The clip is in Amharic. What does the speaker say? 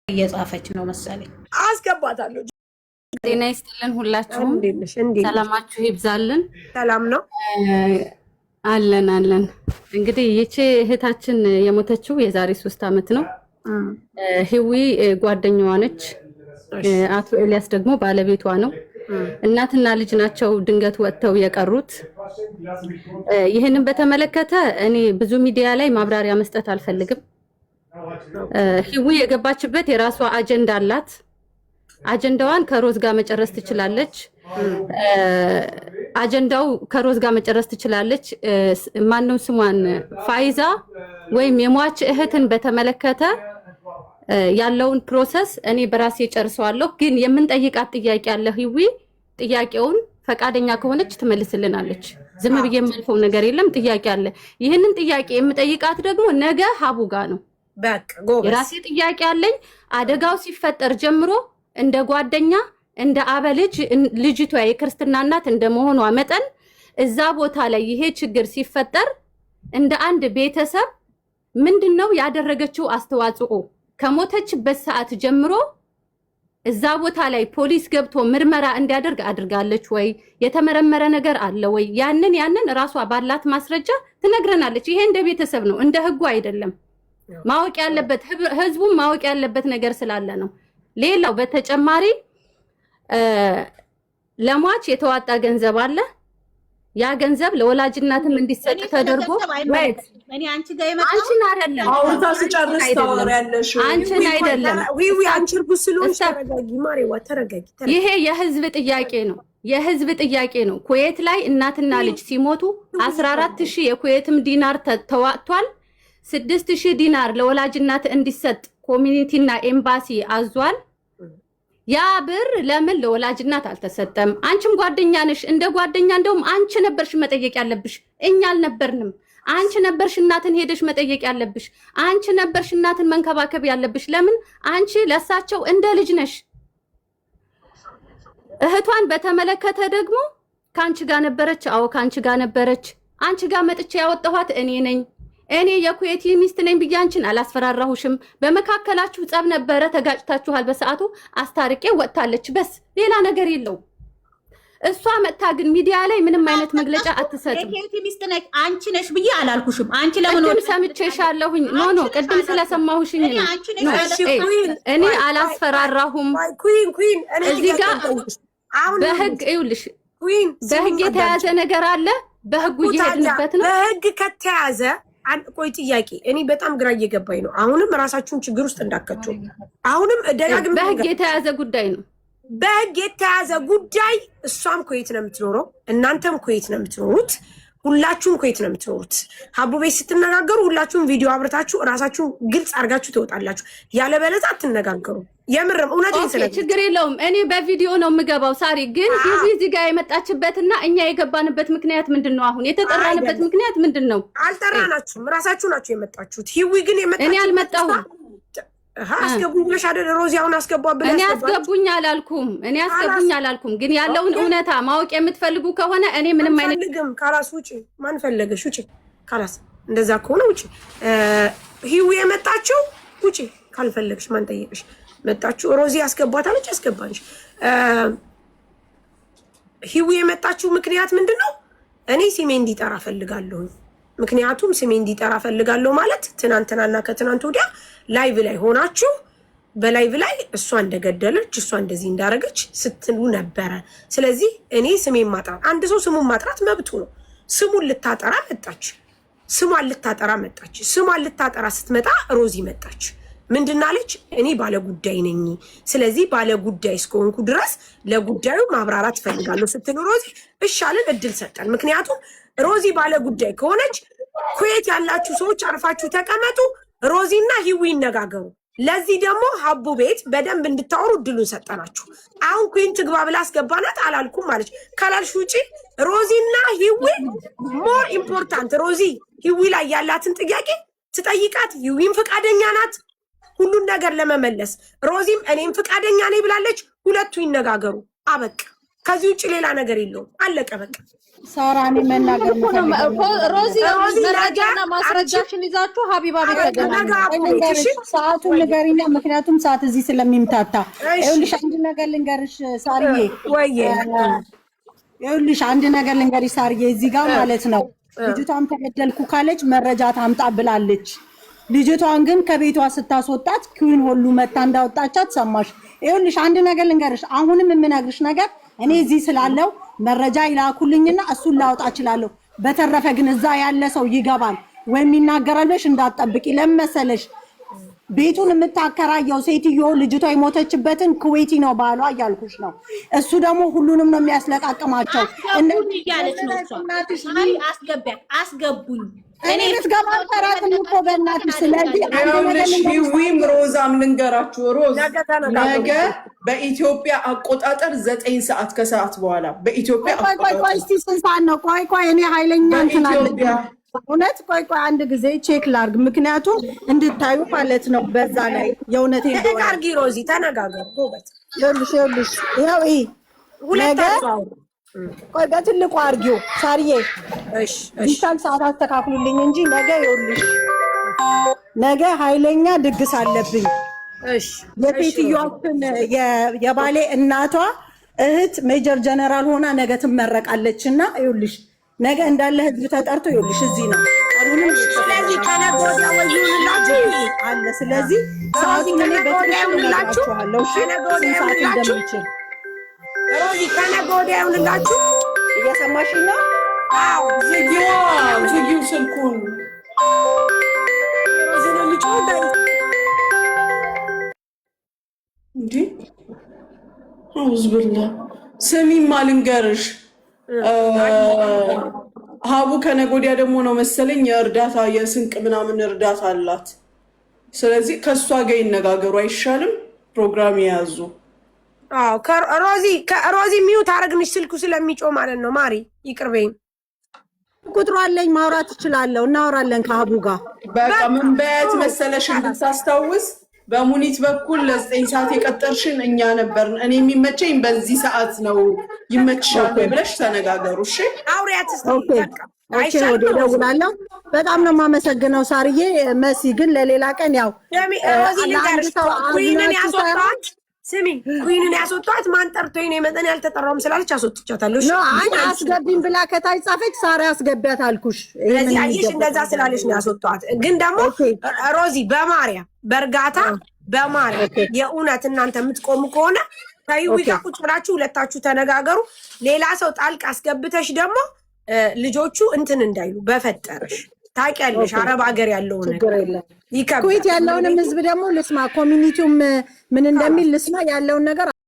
እየጻፈች ነው መሰለኝ። አስገባታለሁ። ጤና ይስጥልን ሁላችሁም፣ ሰላማችሁ ይብዛልን። ሰላም ነው አለን። እንግዲህ ይቺ እህታችን የሞተችው የዛሬ 3 ዓመት ነው። ህዊ ጓደኛዋ ነች። አቶ ኤልያስ ደግሞ ባለቤቷ ነው። እናትና ልጅ ናቸው ድንገት ወጥተው የቀሩት። ይህንን በተመለከተ እኔ ብዙ ሚዲያ ላይ ማብራሪያ መስጠት አልፈልግም። ህዊ የገባችበት የራሷ አጀንዳ አላት። አጀንዳዋን ከሮዝ ጋር መጨረስ ትችላለች። አጀንዳው ከሮዝ ጋር መጨረስ ትችላለች። ማነው ስሟን ፋይዛ ወይም የሟች እህትን በተመለከተ ያለውን ፕሮሰስ እኔ በራሴ ጨርሰዋለሁ። ግን የምንጠይቃት ጥያቄ አለ። ህዊ ጥያቄውን ፈቃደኛ ከሆነች ትመልስልናለች። ዝም ብዬ የማልፈው ነገር የለም። ጥያቄ አለ። ይህንን ጥያቄ የምጠይቃት ደግሞ ነገ ሀቡ ጋር ነው። የራሴ ጥያቄ አለኝ። አደጋው ሲፈጠር ጀምሮ እንደ ጓደኛ እንደ አበልጅ ልጅቷ የክርስትና እናት እንደመሆኗ መጠን እዛ ቦታ ላይ ይሄ ችግር ሲፈጠር እንደ አንድ ቤተሰብ ምንድነው ያደረገችው አስተዋጽኦ? ከሞተችበት ሰዓት ጀምሮ እዛ ቦታ ላይ ፖሊስ ገብቶ ምርመራ እንዲያደርግ አድርጋለች ወይ? የተመረመረ ነገር አለ ወይ? ያንን ራሷ ባላት ማስረጃ ትነግረናለች። ይሄ እንደ ቤተሰብ ነው፣ እንደ ህጉ አይደለም። ማወቅ ያለበት ህዝቡም ማወቅ ያለበት ነገር ስላለ ነው። ሌላው በተጨማሪ ለሟች የተዋጣ ገንዘብ አለ። ያ ገንዘብ ለወላጅ እናትም እንዲሰጥ ተደርጎ እኔ አንቺ ጋር የመጣው አይደለም። አውርታ ሲጨርስ ታወሪያለሽ። አንቺን አይደለም። አንቺ እርጉዝ ስለሆንሽ ተረጋጊ ማሬዋ፣ ተረጋጊ። ይሄ የህዝብ ጥያቄ ነው፣ የህዝብ ጥያቄ ነው። ኩዌት ላይ እናትና ልጅ ሲሞቱ 14000 የኩዌትም ዲናር ተዋጥቷል። 6000 ዲናር ለወላጅ እናት እንዲሰጥ ኮሚኒቲና ኤምባሲ አዟል። ያ ብር ለምን ለወላጅ እናት አልተሰጠም? አንቺም ጓደኛ ነሽ። እንደ ጓደኛ እንደውም አንቺ ነበርሽ መጠየቅ ያለብሽ፣ እኛ አልነበርንም። አንቺ ነበርሽ እናትን ሄደሽ መጠየቅ ያለብሽ። አንቺ ነበርሽ እናትን መንከባከብ ያለብሽ። ለምን አንቺ ለሳቸው እንደ ልጅ ነሽ። እህቷን በተመለከተ ደግሞ ካንቺ ጋር ነበረች። አዎ ካንቺ ጋር ነበረች። አንቺ ጋር መጥቼ ያወጣኋት እኔ ነኝ። እኔ የኩዌቲ ሚስት ነኝ ብዬ አንቺን አላስፈራራሁሽም። በመካከላችሁ ጸብ ነበረ፣ ተጋጭታችኋል። በሰዓቱ አስታርቄ ወጥታለች። በስ ሌላ ነገር የለው። እሷ መጥታ ግን ሚዲያ ላይ ምንም አይነት መግለጫ አትሰጥም። የኩዌቲ ሚስት ነኝ አንቺ ነሽ ብዬ አላልኩሽም። አንቺ ለምን ቅድም ሰምቼሻለሁኝ። ኖ ቅድም ስለሰማሁሽኝ ነው። እኔ አላስፈራራሁም። እዚህ ጋር በህግ ይኸውልሽ፣ በህግ የተያዘ ነገር አለ። በህጉ እየሄድንበት ነው። በህግ ከተያዘ ቆይ ጥያቄ እኔ በጣም ግራ እየገባኝ ነው። አሁንም ራሳችሁን ችግር ውስጥ እንዳከቸው። አሁንም ደጋግም በህግ የተያዘ ጉዳይ ነው። በህግ የተያዘ ጉዳይ። እሷም ኩዌት ነው የምትኖረው፣ እናንተም ኩዌት ነው የምትኖሩት፣ ሁላችሁም ኩዌት ነው የምትኖሩት። ሀቡ ቤት ስትነጋገሩ ሁላችሁም ቪዲዮ አብርታችሁ ራሳችሁ ግልጽ አድርጋችሁ ትወጣላችሁ። ያለበለዚያ አትነጋገሩ። የምርም እውነቴን ስለዚህ ችግር የለውም። እኔ በቪዲዮ ነው የምገባው። ሳሪ ግን እዚህ ጋር የመጣችበትና እኛ የገባንበት ምክንያት ምንድነው? አሁን የተጠራንበት ምክንያት ምንድነው? አልጠራናችሁም፣ ራሳችሁ ናችሁ የመጣችሁት። ሂዊ ግን እኔ አልመጣሁም። አስገቡኝ ብለሽ አይደል? ሮዚ አሁን አስገቧ ብለሽ እኔ አስገቡኝ አላልኩም። ግን ያለውን እውነታ ማወቅ የምትፈልጉ ከሆነ እኔ ምንም አይነት ልግም ካላስ ውጪ። ማን ፈለገሽ? ውጪ ካላስ። እንደዛ ከሆነ ውጪ። ሂዊ የመጣችው ውጪ። ካልፈለግሽ ማን ጠየቅሽ? መጣችሁ። ሮዚ አስገቧታለች፣ አስገባንሽ። ሂዊ የመጣችው ምክንያት ምንድነው? እኔ ስሜ እንዲጠራ ፈልጋለሁ። ምክንያቱም ስሜ እንዲጠራ ፈልጋለሁ ማለት ትናንትናና ከትናንት ወዲያ ላይቭ ላይ ሆናችሁ በላይቭ ላይ እሷ እንደገደለች እሷ እንደዚህ እንዳረገች ስትሉ ነበረ። ስለዚህ እኔ ስሜን ማጥራት፣ አንድ ሰው ስሙን ማጥራት መብቱ ነው። ስሙን ልታጠራ መጣች። ስሟን ልታጠራ ስትመጣ ሮዚ መጣች። ምንድናለች? እኔ ባለጉዳይ ነኝ። ስለዚህ ባለጉዳይ እስከሆንኩ ድረስ ለጉዳዩ ማብራራት ፈልጋለሁ ስትል ሮዚ እሻልን እድል ሰጠን። ምክንያቱም ሮዚ ባለጉዳይ ከሆነች ኩዌት ያላችሁ ሰዎች አርፋችሁ ተቀመጡ፣ ሮዚና ሂዊ ይነጋገሩ። ለዚህ ደግሞ ሀቡ ቤት በደንብ እንድታወሩ እድሉን ሰጠናችሁ። አሁን ኩዌን ትግባ ብላ አስገባናት አላልኩም ማለች። ካላልሽ ውጪ። ሮዚና ሂዊ ሞር ኢምፖርታንት። ሮዚ ሂዊ ላይ ያላትን ጥያቄ ትጠይቃት። ሂዊም ፈቃደኛ ናት ሁሉን ነገር ለመመለስ። ሮዚም እኔም ፈቃደኛ ነኝ ብላለች። ሁለቱ ይነጋገሩ። አበቃ። ከዚህ ውጭ ሌላ ነገር የለውም። አለቀ በቃ። ሳራ እኔ መናገር ሮዚ መረጃና ማስረጃሽን ይዛችሁ ሀቢባ ቤት ተገናኙ። ሰዓቱን ንገሪና፣ ምክንያቱም ሰዓት እዚህ ስለሚምታታ። ይኸውልሽ አንድ ነገር ልንገርሽ ሳርዬ፣ ይኸውልሽ አንድ ነገር ልንገርሽ ሳርዬ፣ እዚህ ጋር ማለት ነው ልጅቷም ተበደልኩ ካለች መረጃ ታምጣ ብላለች። ልጅቷን ግን ከቤቷ ስታስወጣት ኩዊን ሁሉ መታ እንዳወጣቻት ሰማሽ። ይኸውልሽ አንድ ነገር ልንገርሽ፣ አሁንም የምነግርሽ ነገር እኔ እዚህ ስላለው መረጃ ይላኩልኝና እሱን ላወጣ እችላለሁ። በተረፈ ግን እዛ ያለ ሰው ይገባል ወይም ይናገራል ብለሽ እንዳትጠብቂ። ለመሰለሽ ቤቱን የምታከራየው ሴትዮ ልጅቷ የሞተችበትን ኩዌቲ ነው ባሏ እያልኩሽ ነው። እሱ ደግሞ ሁሉንም ነው የሚያስለቃቅማቸው። እነዚህ እያለች ነው እሷ። አስገቢያት፣ አስገቡኝ እኔ ልትገባ ተራጥም እኮ በእናትሽ። ስለዚህ ዊም ሮዛም ልንገራችሁ፣ ሮዝ ነገ በኢትዮጵያ አቆጣጠር 9 ሰዓት ከሰዓት በኋላ በኢትዮጵያ ቆይ እስቲ ስንት ሰዓት ነው? ቆይ እኔ ኃይለኛ እንትን አለኝ እውነት። ቆይ አንድ ጊዜ ቼክ ላርግ፣ ምክንያቱም እንድታዩ ማለት ነው። በዛ ላይ የእውነቴ እንደው አርጊ ሮዚ፣ ተነጋገር ጎበት። ይኸውልሽ ይኸው ሁለት ቆይ በትልቁ አርጊው ሳርዬ። እሺ ይሻል ሰዓት አስተካክሉልኝ እንጂ ነገ ይኸውልሽ ነገ ኃይለኛ ድግስ አለብኝ። እሺ የሴትዮዋችን የባሌ እናቷ እህት ሜጀር ጀነራል ሆና ነገ ትመረቃለችና ይኸውልሽ ነገ እንዳለ ህዝብ ተጠርቶ ይኸውልሽ እዚህ ነው አሩንም። ስለዚህ ከነገ ወዲያ ወይላችሁ አለ። ስለዚህ ሰዓቱን እኔ በትክክል አለው። እሺ ሰዓት እንደምችል ሮዚ ከነገ ወዲያ ይሁንላችሁ። እየሰማሽኝ ነው? አዎ ዝጊው ስልኩን። ሮዚ ነው የሚጮህ እንዴ? አውዝብላ ስሚማ ልንገርሽ፣ ሀቡ ከነገ ወዲያ ደግሞ ነው መሰለኝ የእርዳታ የስንቅ ምናምን እርዳታ አላት። ስለዚህ ከእሷ ጋር ይነጋገሩ አይሻልም? ፕሮግራም የያዙ ሮዚ ሚዩት አረግንሽ ስልኩ ስለሚጮህ ማለት ነው። ማሪ ይቅርበኝ። ቁጥሩ አለኝ ማውራት እችላለሁ። እናወራለን ከሀቡ ጋር። በቃ ምን በያት መሰለሽ እንድታስታውስ በሙኒት በኩል ለ9 ሰዓት የቀጠርሽን እኛ ነበርን። እኔ የሚመቸኝ በዚህ ሰዓት ነው፣ ይመችሻል ብለሽ ተነጋገሩ። እሺ አውሪያት ወደ ደውላለሁ። በጣም ነው የማመሰግነው ሳርዬ። መሲ ግን ለሌላ ቀን ያው ስሚ ኩዊንን ያስወጣት ማን ጠርቶኝ ነው? መጠን ያልተጠራውም ስላለች አስወጥቻታለሁ። አስገቢኝ ብላ ከታች ጻፈች። ሳራ አስገቢያት አልኩሽ። ስለዚህ አየሽ እንደዛ ስላለች ነው ያስወጣት። ግን ደግሞ ሮዚ በማርያም በእርጋታ በማርያም የእውነት እናንተ የምትቆሙ ከሆነ ታዩዊካ ቁጭ ብላችሁ ሁለታችሁ ተነጋገሩ። ሌላ ሰው ጣልቃ አስገብተሽ ደግሞ ልጆቹ እንትን እንዳይሉ በፈጠረሽ ታውቂያለሽ። አረብ ሀገር ያለውን ነገር ኩዌት ያለውንም ህዝብ ደግሞ ልስማ፣ ኮሚኒቲውም ምን እንደሚል ልስማ ያለውን ነገር